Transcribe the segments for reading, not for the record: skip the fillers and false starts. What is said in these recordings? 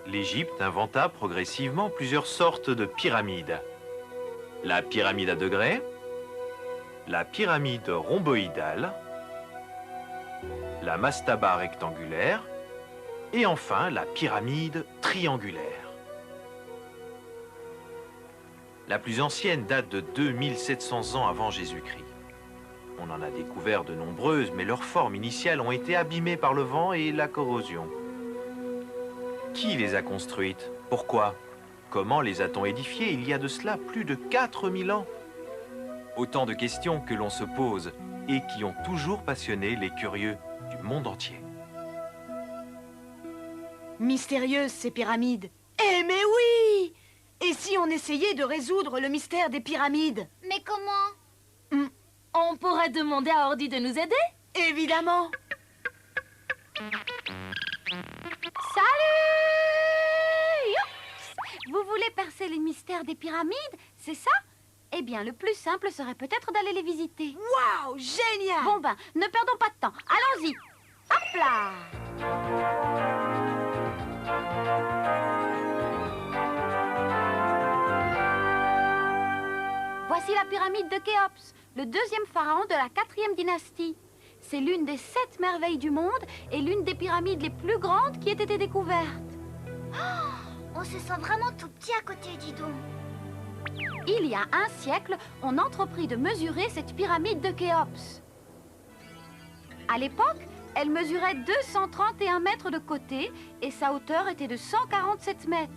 l'Égypte inventa progressivement plusieurs sortes de pyramides. La pyramide à degrés, la pyramide rhomboïdale, la mastaba rectangulaire et enfin la pyramide triangulaire. La plus ancienne date de 2700 ans avant Jésus-Christ. On en a découvert de nombreuses, mais leurs formes initiales ont été abîmées par le vent et la corrosion. Qui les a construites? Pourquoi? Comment les a-t-on édifiées il y a de cela plus de 4000 ans? Autant de questions que l'on se pose et qui ont toujours passionné les curieux du monde entier. Mystérieuses, ces pyramides. Eh mais oui! Et si on essayait de résoudre le mystère des pyramides? Mais comment? On pourrait demander à Ordi de nous aider? Évidemment! Salut! Youps! Vous voulez percer les mystères des pyramides, c'est ça? Eh bien, le plus simple serait peut-être d'aller les visiter. Waouh! Génial! Bon ben, ne perdons pas de temps. Allons-y! Hop là! Voici la pyramide de Khéops, le deuxième pharaon de la 4e dynastie. C'est l'une des 7 merveilles du monde et l'une des pyramides les plus grandes qui ait été découverte. On se sent vraiment tout petit à côté, dis donc. Il y a un siècle, on entreprit de mesurer cette pyramide de Khéops. À l'époque, elle mesurait 231 mètres de côté et sa hauteur était de 147 mètres.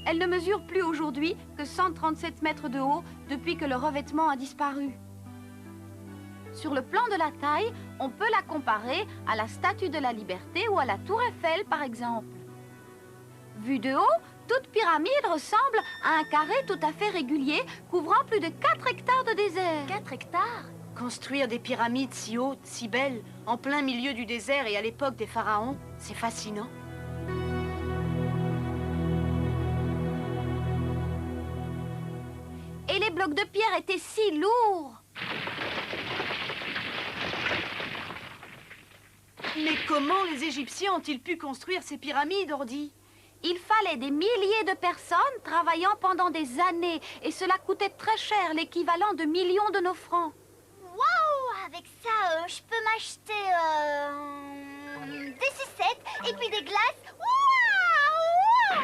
Elle ne mesure plus aujourd'hui que 137 mètres de haut depuis que le revêtement a disparu. Sur le plan de la taille, on peut la comparer à la Statue de la Liberté ou à la Tour Eiffel, par exemple. Vue de haut, toute pyramide ressemble à un carré tout à fait régulier, couvrant plus de 4 hectares de désert. 4 hectares? Construire des pyramides si hautes, si belles, en plein milieu du désert et à l'époque des pharaons, c'est fascinant. Et les blocs de pierre étaient si lourds. Mais comment les Égyptiens ont-ils pu construire ces pyramides, Ordi? Il fallait des milliers de personnes travaillant pendant des années et cela coûtait très cher, l'équivalent de millions de nos francs. Waouh! Avec ça, je peux m'acheter des sucettes et puis des glaces. Waouh!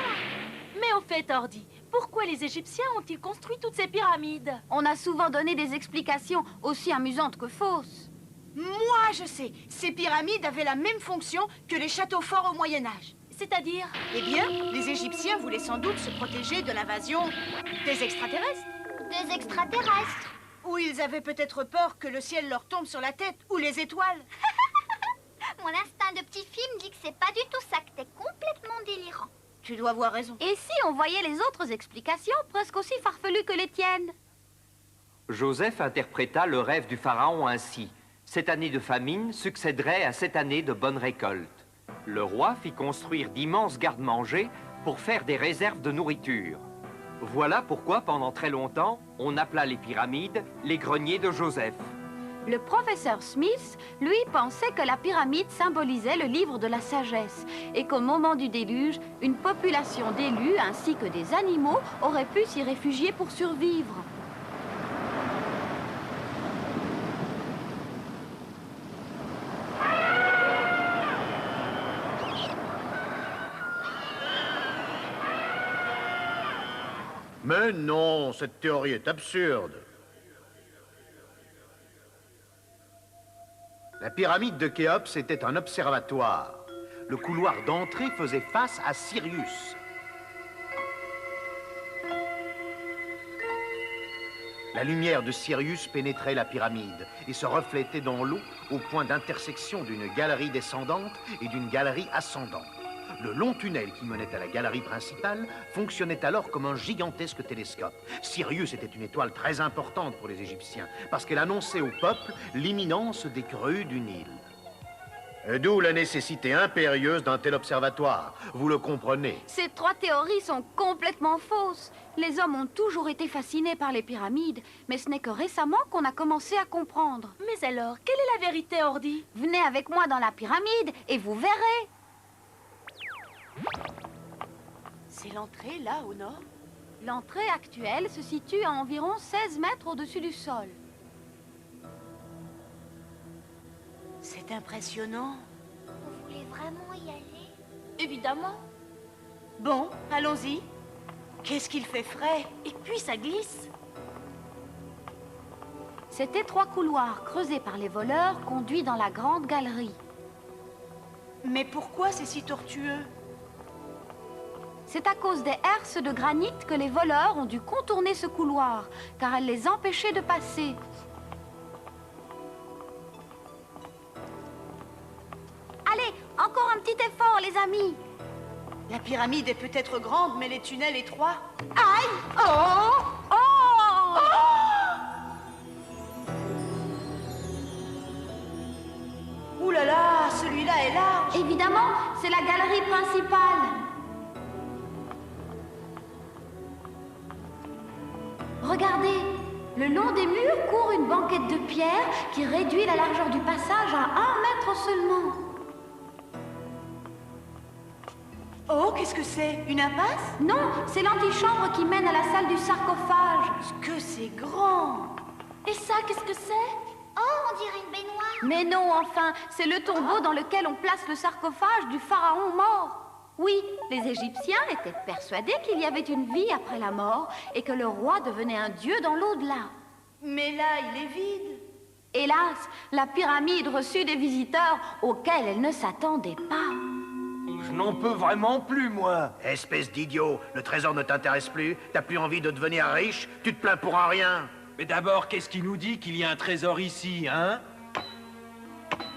Mais au fait, Ordi, pourquoi les Égyptiens ont-ils construit toutes ces pyramides? On a souvent donné des explications aussi amusantes que fausses. Moi, je sais. Ces pyramides avaient la même fonction que les châteaux forts au Moyen-Âge. C'est-à-dire? Eh bien, les Égyptiens voulaient sans doute se protéger de l'invasion des extraterrestres. Des extraterrestres. Ou ils avaient peut-être peur que le ciel leur tombe sur la tête, ou les étoiles. Mon instinct de petit film dit que c'est pas du tout ça, que t'es complètement délirant. Tu dois avoir raison. Et si on voyait les autres explications presque aussi farfelues que les tiennes? Joseph interpréta le rêve du pharaon ainsi. Cette année de famine succéderait à cette année de bonne récolte. Le roi fit construire d'immenses garde-manger pour faire des réserves de nourriture. Voilà pourquoi, pendant très longtemps, on appela les pyramides les greniers de Joseph. Le professeur Smith, lui, pensait que la pyramide symbolisait le livre de la sagesse et qu'au moment du déluge, une population d'élus ainsi que des animaux auraient pu s'y réfugier pour survivre. Mais non, cette théorie est absurde. La pyramide de Khéops était un observatoire. Le couloir d'entrée faisait face à Sirius. La lumière de Sirius pénétrait la pyramide et se reflétait dans l'eau au point d'intersection d'une galerie descendante et d'une galerie ascendante. Le long tunnel qui menait à la galerie principale fonctionnait alors comme un gigantesque télescope. Sirius était une étoile très importante pour les Égyptiens parce qu'elle annonçait au peuple l'imminence des crues du Nil. D'où la nécessité impérieuse d'un tel observatoire. Vous le comprenez. Ces 3 théories sont complètement fausses. Les hommes ont toujours été fascinés par les pyramides, mais ce n'est que récemment qu'on a commencé à comprendre. Mais alors, quelle est la vérité, Ordi? Venez avec moi dans la pyramide et vous verrez. C'est l'entrée, là, au nord? L'entrée actuelle se situe à environ 16 mètres au-dessus du sol. C'est impressionnant. Vous voulez vraiment y aller? Évidemment. Bon, allons-y. Qu'est-ce qu'il fait frais. Et puis ça glisse. Cet étroit couloir creusé par les voleurs conduit dans la grande galerie. Mais pourquoi c'est si tortueux? C'est à cause des herses de granit que les voleurs ont dû contourner ce couloir, car elles les empêchaient de passer. Allez, encore un petit effort, les amis. La pyramide est peut-être grande, mais les tunnels étroits. Aïe! Oh! Oh! Ouh là là, celui-là est large. Évidemment, c'est la galerie principale. Regardez, le long des murs court une banquette de pierre qui réduit la largeur du passage à 1 mètre seulement. Oh, qu'est-ce que c'est? Une impasse? Non, c'est l'antichambre qui mène à la salle du sarcophage. Que c'est grand. Et ça, qu'est-ce que c'est? Oh, on dirait une baignoire. Mais non, enfin, c'est le tombeau dans lequel on place le sarcophage du pharaon mort. Oui, les Égyptiens étaient persuadés qu'il y avait une vie après la mort et que le roi devenait un dieu dans l'au-delà. Mais là, il est vide. Hélas, la pyramide reçut des visiteurs auxquels elle ne s'attendait pas. Je n'en peux vraiment plus, moi. Espèce d'idiot, le trésor ne t'intéresse plus? T'as plus envie de devenir riche? Tu te plains pour un rien? Mais d'abord, qu'est-ce qui nous dit qu'il y a un trésor ici, hein?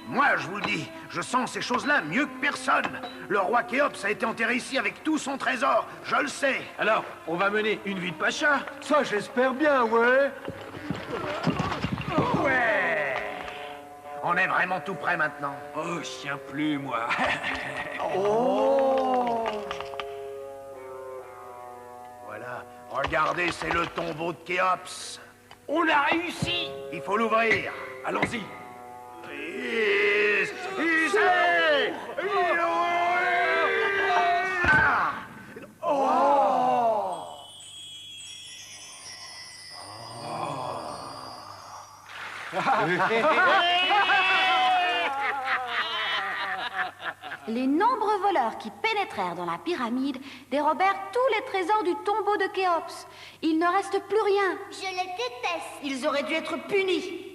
Moi, je vous le dis, je sens ces choses-là mieux que personne. Le roi Khéops a été enterré ici avec tout son trésor, je le sais. Alors, on va mener une vie de pacha? Ça, j'espère bien, ouais. Ouais. On est vraiment tout prêt maintenant. Oh, je tiens plus, moi. Oh! Voilà, regardez, c'est le tombeau de Khéops. On a réussi! Il faut l'ouvrir. Allons-y. Les nombreux voleurs qui pénétrèrent dans la pyramide dérobèrent tous les trésors du tombeau de Khéops. Il ne reste plus rien. Je les déteste. Ils auraient dû être punis.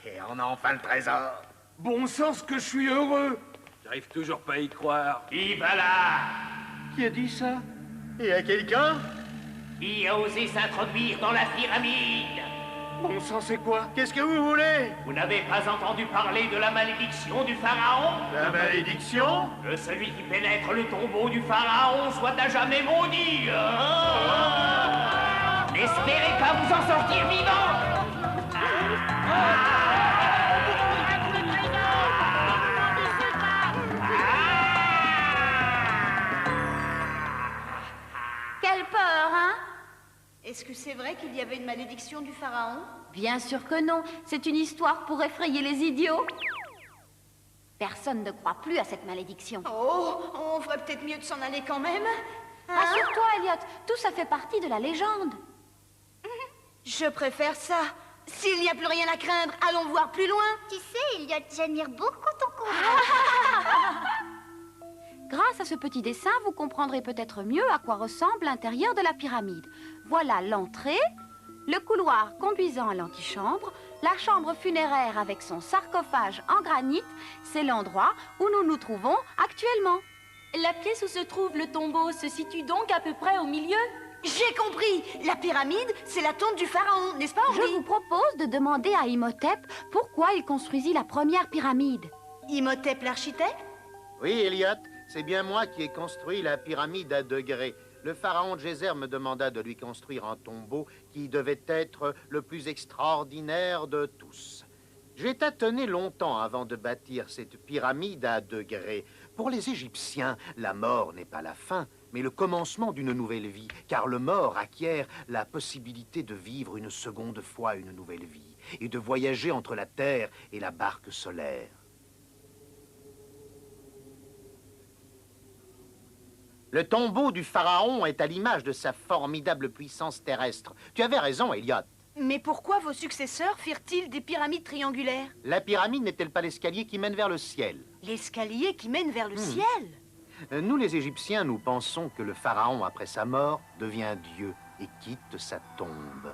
Et on a enfin le trésor. Bon sens que je suis heureux. J'arrive toujours pas à y croire. Qui va là? Qui a dit ça? Il y a quelqu'un? Qui a osé s'introduire dans la pyramide? Bon sang, c'est quoi? Qu'est-ce que vous voulez? Vous n'avez pas entendu parler de la malédiction du pharaon? La malédiction? Que celui qui pénètre le tombeau du pharaon soit à jamais maudit. N'espérez pas vous en sortir vivant. Quelle peur, hein? Est-ce que c'est vrai qu'il y avait une malédiction du pharaon? Bien sûr que non. C'est une histoire pour effrayer les idiots. Personne ne croit plus à cette malédiction. Oh, on ferait peut-être mieux de s'en aller quand même. Hein? Rassure-toi, Elliot. Tout ça fait partie de la légende. Je préfère ça. S'il n'y a plus rien à craindre, allons voir plus loin. Tu sais, Elliot, j'admire beaucoup ton courage. Grâce à ce petit dessin, vous comprendrez peut-être mieux à quoi ressemble l'intérieur de la pyramide. Voilà l'entrée, le couloir conduisant à l'antichambre, la chambre funéraire avec son sarcophage en granit, c'est l'endroit où nous nous trouvons actuellement. La pièce où se trouve le tombeau se situe donc à peu près au milieu? J'ai compris. La pyramide, c'est la tombe du pharaon, n'est-ce pas, Je Henri? vous propose de demander à Imhotep pourquoi il construisit la première pyramide. Imhotep l'architecte? Oui, Elliot, c'est bien moi qui ai construit la pyramide à degrés. Le pharaon Djéser me demanda de lui construire un tombeau qui devait être le plus extraordinaire de tous. J'ai tâtonné longtemps avant de bâtir cette pyramide à degrés. Pour les Égyptiens, la mort n'est pas la fin, mais le commencement d'une nouvelle vie, car le mort acquiert la possibilité de vivre une seconde fois une nouvelle vie et de voyager entre la terre et la barque solaire. Le tombeau du pharaon est à l'image de sa formidable puissance terrestre. Tu avais raison, Elliot. Mais pourquoi vos successeurs firent-ils des pyramides triangulaires? La pyramide n'est-elle pas l'escalier qui mène vers le ciel? L'escalier qui mène vers le ciel? Nous, les Égyptiens, nous pensons que le pharaon, après sa mort, devient Dieu et quitte sa tombe.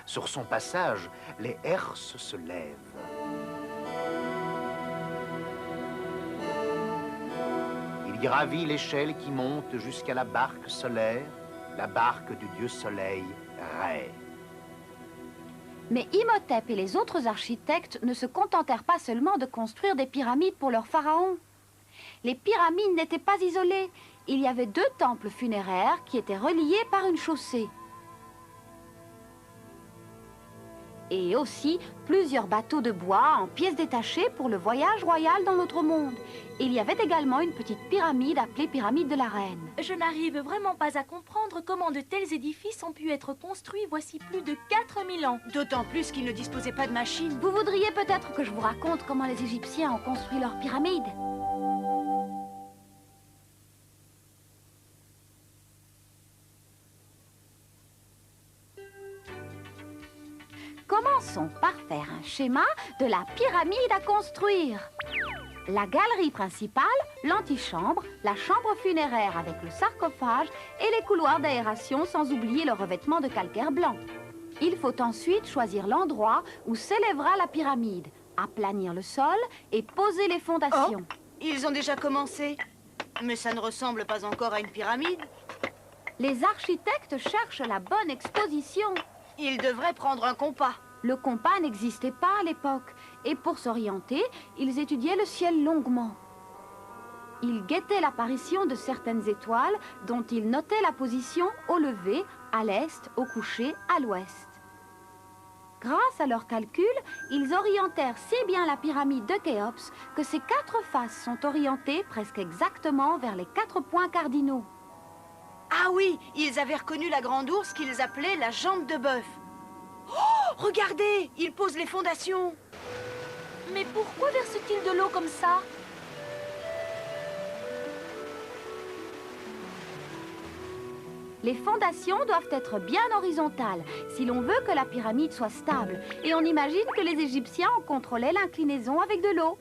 Sur son passage, les herses se lèvent. Il gravit l'échelle qui monte jusqu'à la barque solaire, la barque du dieu soleil, Ré. Mais Imhotep et les autres architectes ne se contentèrent pas seulement de construire des pyramides pour leur pharaon. Les pyramides n'étaient pas isolées. Il y avait 2 temples funéraires qui étaient reliés par une chaussée. Et aussi plusieurs bateaux de bois en pièces détachées pour le voyage royal dans l'autre monde. Il y avait également une petite pyramide appelée pyramide de la reine. Je n'arrive vraiment pas à comprendre comment de tels édifices ont pu être construits voici plus de 4000 ans. D'autant plus qu'ils ne disposaient pas de machines. Vous voudriez peut-être que je vous raconte comment les Égyptiens ont construit leurs pyramides? Commençons par faire un schéma de la pyramide à construire. La galerie principale, l'antichambre, la chambre funéraire avec le sarcophage et les couloirs d'aération sans oublier le revêtement de calcaire blanc. Il faut ensuite choisir l'endroit où s'élèvera la pyramide, aplanir le sol et poser les fondations. Oh, ils ont déjà commencé. Mais ça ne ressemble pas encore à une pyramide. Les architectes cherchent la bonne exposition. Ils devraient prendre un compas. Le compas n'existait pas à l'époque, et pour s'orienter, ils étudiaient le ciel longuement. Ils guettaient l'apparition de certaines étoiles dont ils notaient la position au lever, à l'est, au coucher, à l'ouest. Grâce à leurs calculs, ils orientèrent si bien la pyramide de Khéops que ses 4 faces sont orientées presque exactement vers les 4 points cardinaux. Ah oui, ils avaient reconnu la grande ours qu'ils appelaient la jambe de bœuf. Oh, regardez, ils posent les fondations. Mais pourquoi verse-t-il de l'eau comme ça? Les fondations doivent être bien horizontales si l'on veut que la pyramide soit stable. Et on imagine que les Égyptiens ont contrôlé l'inclinaison avec de l'eau.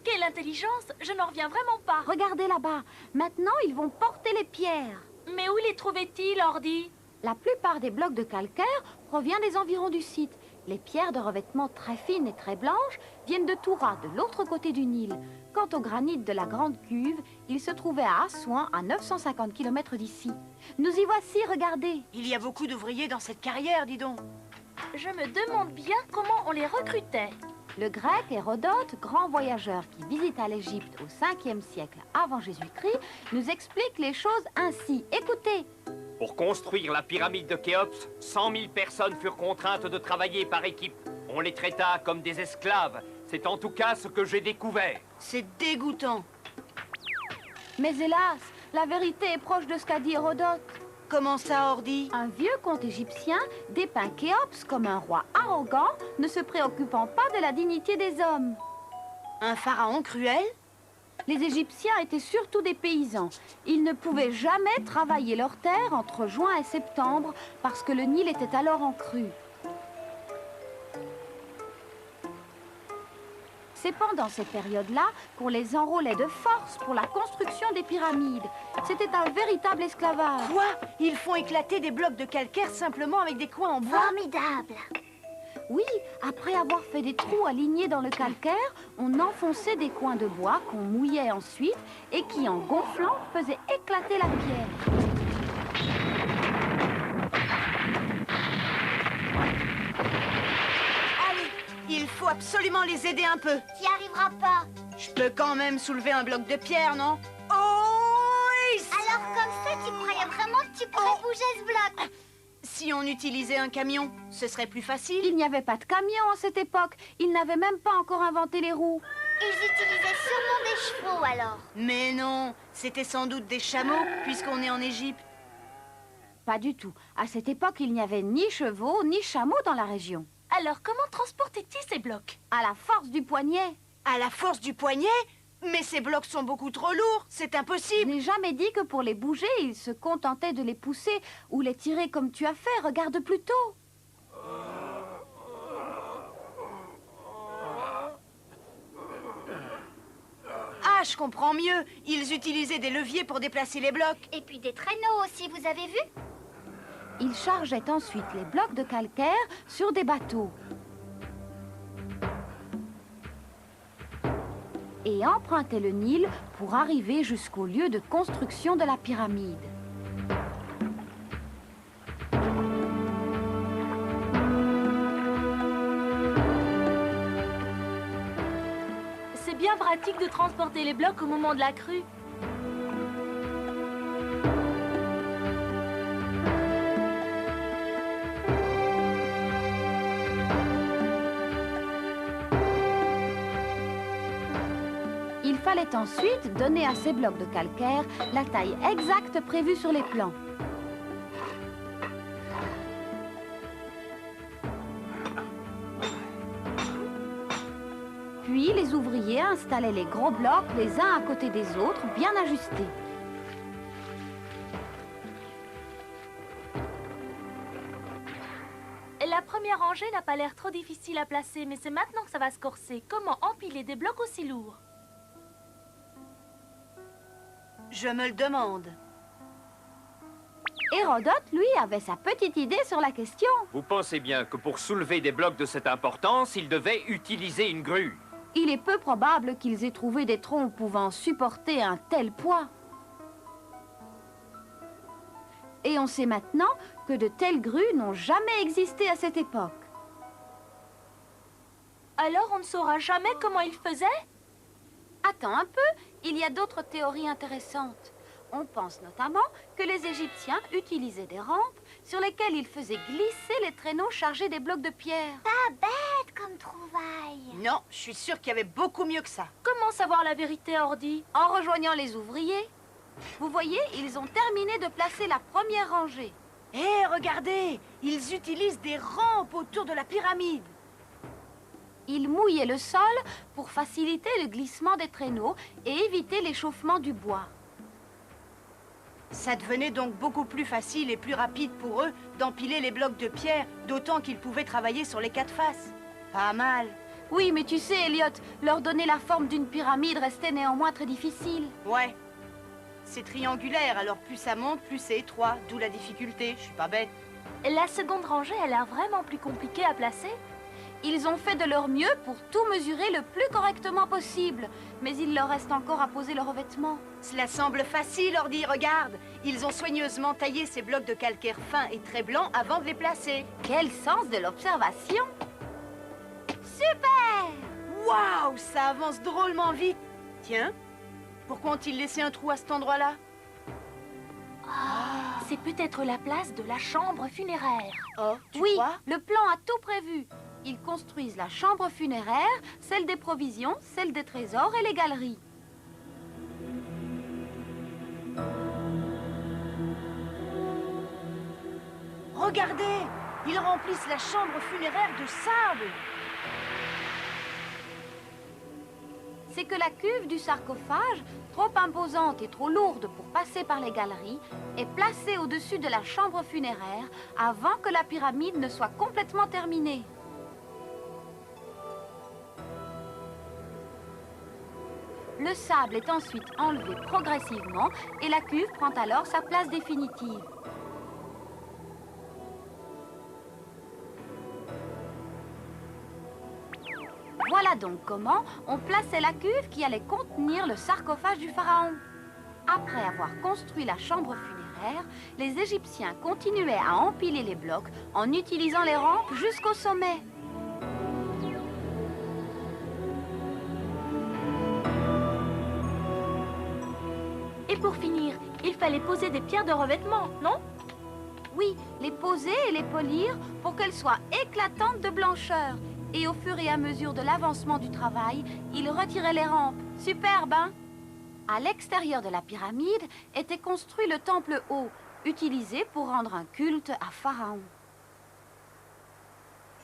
Quelle intelligence! Je n'en reviens vraiment pas. Regardez là-bas. Maintenant, ils vont porter les pierres. Mais où les trouvaient-ils, Ordi? La plupart des blocs de calcaire provient des environs du site. Les pierres de revêtement très fines et très blanches viennent de Toura, de l'autre côté du Nil. Quant au granit de la Grande Cuve, il se trouvait à Assouan, à 950 km d'ici. Nous y voici, regardez. Il y a beaucoup d'ouvriers dans cette carrière, dis donc. Je me demande bien comment on les recrutait. Le grec Hérodote, grand voyageur qui visita l'Égypte au 5e siècle avant Jésus-Christ, nous explique les choses ainsi. Écoutez. Pour construire la pyramide de Khéops, 100 000 personnes furent contraintes de travailler par équipe. On les traita comme des esclaves. C'est en tout cas ce que j'ai découvert. C'est dégoûtant. Mais hélas, la vérité est proche de ce qu'a dit Hérodote. Comment ça, Ordi? Un vieux conte égyptien dépeint Khéops comme un roi arrogant, ne se préoccupant pas de la dignité des hommes. Un pharaon cruel? Les Égyptiens étaient surtout des paysans. Ils ne pouvaient jamais travailler leurs terres entre juin et septembre parce que le Nil était alors en crue. C'est pendant cette période-là qu'on les enrôlait de force pour la construction des pyramides. C'était un véritable esclavage. Quoi? Ils font éclater des blocs de calcaire simplement avec des coins en bois? Formidable. Oui, après avoir fait des trous alignés dans le calcaire, on enfonçait des coins de bois qu'on mouillait ensuite et qui, en gonflant, faisaient éclater la pierre. Allez, il faut absolument les aider un peu. T'y arriveras pas. Je peux quand même soulever un bloc de pierre, non? Oh! Alors comme ça, tu croyais vraiment que tu pourrais bouger ce bloc? Si on utilisait un camion, ce serait plus facile. Il n'y avait pas de camion à cette époque. Ils n'avaient même pas encore inventé les roues. Ils utilisaient sûrement des chevaux alors. Mais non, c'était sans doute des chameaux, puisqu'on est en Égypte. Pas du tout. À cette époque, il n'y avait ni chevaux, ni chameaux dans la région. Alors comment transportaient-ils ces blocs? À la force du poignet. À la force du poignet? Mais ces blocs sont beaucoup trop lourds, c'est Je impossible. n'ai jamais dit que pour les bouger, il se contentait de les pousser ou les tirer comme tu as fait. Regarde plutôt. Ah, je comprends mieux. Ils utilisaient des leviers pour déplacer les blocs. Et puis des traîneaux aussi, vous avez vu? Ils chargeaient ensuite les blocs de calcaire sur des bateaux. Et empruntaient le Nil pour arriver jusqu'au lieu de construction de la pyramide. C'est bien pratique de transporter les blocs au moment de la crue. Il fallait ensuite donner à ces blocs de calcaire la taille exacte prévue sur les plans. Puis les ouvriers installaient les gros blocs les uns à côté des autres, bien ajustés. La première rangée n'a pas l'air trop difficile à placer, mais c'est maintenant que ça va se corser. Comment empiler des blocs aussi lourds? Je me le demande. Hérodote, lui, avait sa petite idée sur la question. Vous pensez bien que pour soulever des blocs de cette importance, il devait utiliser une grue. Il est peu probable qu'ils aient trouvé des troncs pouvant supporter un tel poids. Et on sait maintenant que de telles grues n'ont jamais existé à cette époque. Alors on ne saura jamais comment ils faisaient? Attends un peu, il y a d'autres théories intéressantes. On pense notamment que les Égyptiens utilisaient des rampes sur lesquelles ils faisaient glisser les traîneaux chargés des blocs de pierre. Pas bête comme trouvaille. Non, je suis sûre qu'il y avait beaucoup mieux que ça. Comment savoir la vérité, Ordi? En rejoignant les ouvriers, vous voyez, ils ont terminé de placer la première rangée. Hé, regardez, ils utilisent des rampes autour de la pyramide. Ils mouillaient le sol pour faciliter le glissement des traîneaux et éviter l'échauffement du bois. Ça devenait donc beaucoup plus facile et plus rapide pour eux d'empiler les blocs de pierre, d'autant qu'ils pouvaient travailler sur les quatre faces. Pas mal. Oui, mais tu sais, Elliot, leur donner la forme d'une pyramide restait néanmoins très difficile. Ouais. C'est triangulaire, alors plus ça monte, plus c'est étroit, d'où la difficulté. Je suis pas bête. La seconde rangée a l'air vraiment plus compliquée à placer. Ils ont fait de leur mieux pour tout mesurer le plus correctement possible, mais il leur reste encore à poser le revêtement. Cela semble facile, Ordi, regarde. Ils ont soigneusement taillé ces blocs de calcaire fin et très blanc avant de les placer. Quel sens de l'observation! Super! Waouh, ça avance drôlement vite. Tiens, pourquoi ont-ils laissé un trou à cet endroit-là? C'est peut-être la place de la chambre funéraire. Oh, tu Oui, crois? le plan a tout prévu. Ils construisent la chambre funéraire, celle des provisions, celle des trésors et les galeries. Regardez, ils remplissent la chambre funéraire de sable. C'est que la cuve du sarcophage, trop imposante et trop lourde pour passer par les galeries, est placée au-dessus de la chambre funéraire avant que la pyramide ne soit complètement terminée. Le sable est ensuite enlevé progressivement et la cuve prend alors sa place définitive. Voilà donc comment on plaçait la cuve qui allait contenir le sarcophage du pharaon. Après avoir construit la chambre funéraire, les Égyptiens continuaient à empiler les blocs en utilisant les rampes jusqu'au sommet. Et pour finir, il fallait poser des pierres de revêtement, non? Oui, les poser et les polir pour qu'elles soient éclatantes de blancheur. Et au fur et à mesure de l'avancement du travail, ils retiraient les rampes. Superbe, hein? À l'extérieur de la pyramide était construit le temple haut, utilisé pour rendre un culte à Pharaon.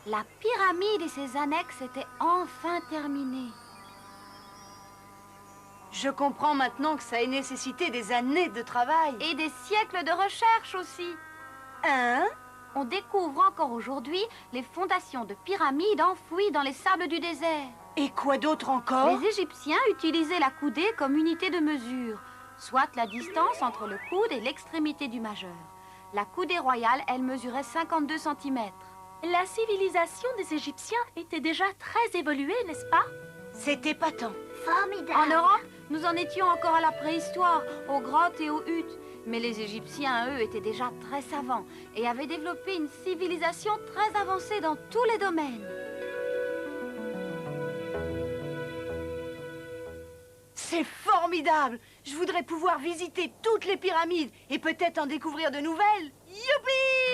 La pyramide et ses annexes étaient enfin terminées. Je comprends maintenant que ça ait nécessité des années de travail. Et des siècles de recherche aussi. Hein? On découvre encore aujourd'hui les fondations de pyramides enfouies dans les sables du désert. Et quoi d'autre encore? Les Égyptiens utilisaient la coudée comme unité de mesure, soit la distance entre le coude et l'extrémité du majeur. La coudée royale, elle mesurait 52 cm. La civilisation des Égyptiens était déjà très évoluée, n'est-ce pas? C'est épatant. Formidable. En Europe, nous en étions encore à la préhistoire, aux grottes et aux huttes. Mais les Égyptiens, eux, étaient déjà très savants et avaient développé une civilisation très avancée dans tous les domaines. C'est formidable! Je voudrais pouvoir visiter toutes les pyramides et peut-être en découvrir de nouvelles. Youpi!